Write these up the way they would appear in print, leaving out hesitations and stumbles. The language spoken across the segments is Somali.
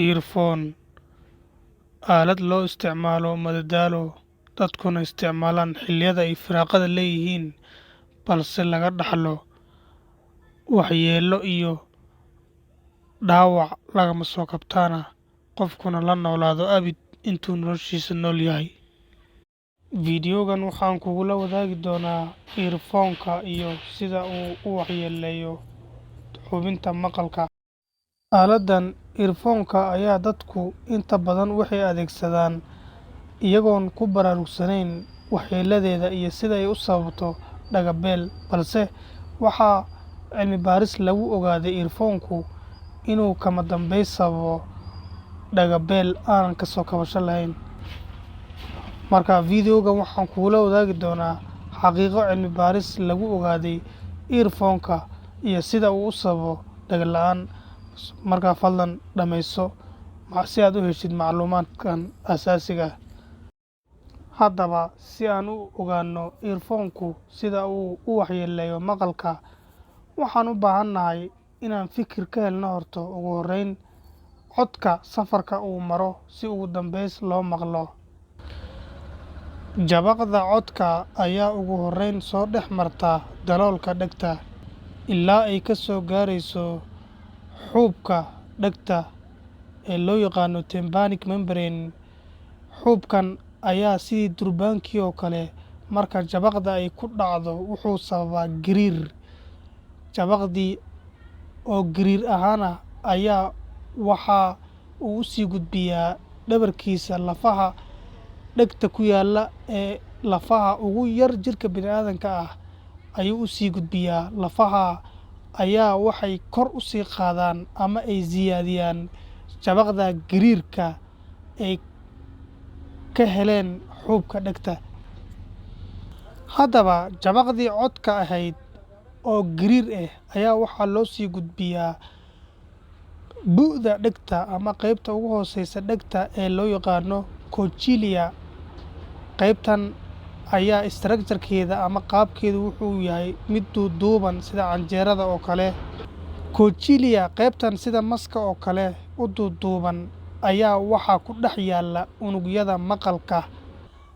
earphone aalad loo isticmaalo madadaalo, dadkuna isticmaalaan xilliyada ay firaaqada leeyihiin, balse laga dhaxlo waxyeello iyo dhaawac lagama soo kabtaan qofkuna la noolaado abid intuu noloshiisa nool yahay. Fiidiyogan waxaan kugula wadaagi doonaa earphone-ka iyo sida uu u waxyeeleeyo xubinta maqalka. Aaladdan earphone-ka ayaa dadku inta badan waxay adeegsadaan iyagoon ku baraarugsanayn waxyeelladeeda iyo sida ay u sababto dhagabeel, balse waxaa cilmi baaris lagu ogaaday earphone-ku inuu kama dambays sababo dhagabeel aan ka soo kabasho lahayn. Marka fiidiyogan waxaan kugula wadaagi doonaa xaqiiqo cilmi baaris lagu ogaaday earphone-ka iyo sida uu u sababo dhaga la'aan. Markaa fadlan dhammayso si aad u heshid macluumaadkan aasaasiga ah. Haddaba, si aan u ogaanno earphone-ku sida uu u waxyeeleeyo maqalka, waxaan u baahannahay inaan fikir ka helno horta ugu horreyn codka safarka uu maro si ugu dambays loo maqlo. Jabaqda codka ayaa ugu horreyn soo dhex marta daloolka dhegta ilaa ay ka soo gaarayso xuubka dhegta ee loo yaqaan tympanic membrane. Xuubkan ayaa sidii durbaankii oo kale marka jabaqda ay ku dhacdo wuxuu sababaa gariir. Jabaqdii oo gariir ahaana ayaa waxa uu u sii gudbiyaa dhabarkiisa lafaha dhegta ku yaalla ee lafaha ugu yar jirka bini'aadamka ah ayuu u sii gudbiyaa. Lafaha ayaa waxay kor u sii qaadaan ama ay siyaadiyaan jabaqda gariirka ay ka heleen xuubka dhegta. Haddaba, jabaqdii codka ahayd oo gariir ah ayaa waxaa loo sii gudbiyaa bu'da dhegta ama qaybta ugu hooseysa dhegta ee loo yaqaano cochlear. Qaybtan ayaa structure-keeda ama qaabkeedu wuxuu yahay mid duuduuban sida canjeerada oo kale. Cochlear, qaybtan sida maska oo kale u duuduuban, ayaa waxaa ku dhex yaalla unugyada maqalka.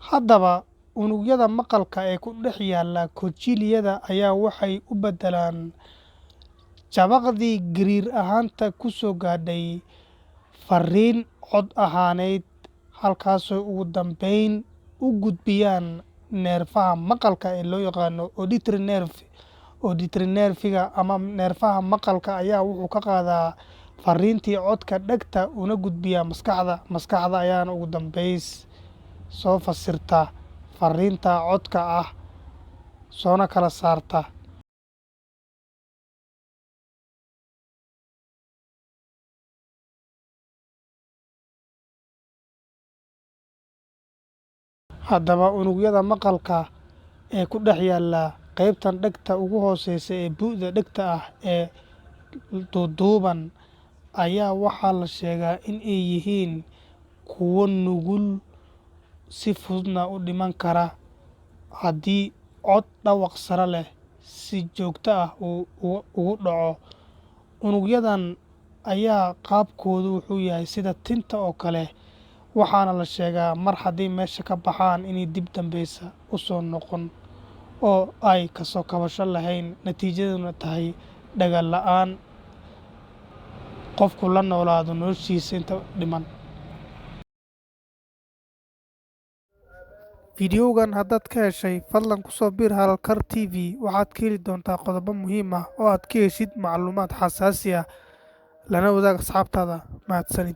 Haddaba, unugyada maqalka ee ku dhex yaalla cochlear-da ayaa waxay u beddelaan jabaqdii gariir ahaanta ku soo gaadhay fariin cod ahaaneed, halkaasoo ugu dambayn u gudbiyaan neerfaha maqalka ee loo yaqaano auditory nerve. Auditory nerve-ga ama neerfaha maqalka ayaa wuxuu ka qaadaa fariintii codka dhegta una gudbiyaa maskaxda. Maskaxda ayaana ugu dambays soo fasirta fariinta codka ah soona kala saarta. Haddaba, unugyada maqalka ee ku dhex yaalla qaybtan dhegta ugu hooseysa ee bu'da dhegta ah ee duuduuban ayaa waxaa la sheegaa in ay yihiin kuwo nugul, si fududna u dhiman kara haddii cod dhawaq sare leh si joogto ah ugu dhaco. Unugyadan ayaa qaabkoodu wuxuu yahay sida tinta oo kale, waxaana la sheegaa mar hadday meesha ka baxaan inay dib dambeysa u soo noqon oo ay ka soo kabasho lahayn, natiijaduna tahay dhaga la'aan qofku la noolaado noloshiisa inta dhiman. Fiidiyogan haddaad ka heshay, fadlan ku soo biir Halkar TV. waxaad ka heli doontaa qodobo muhiim ah oo aad ka heshid macluumaad xasaasi ah. Lana wadaag asxaabtaada. Mahadsanid.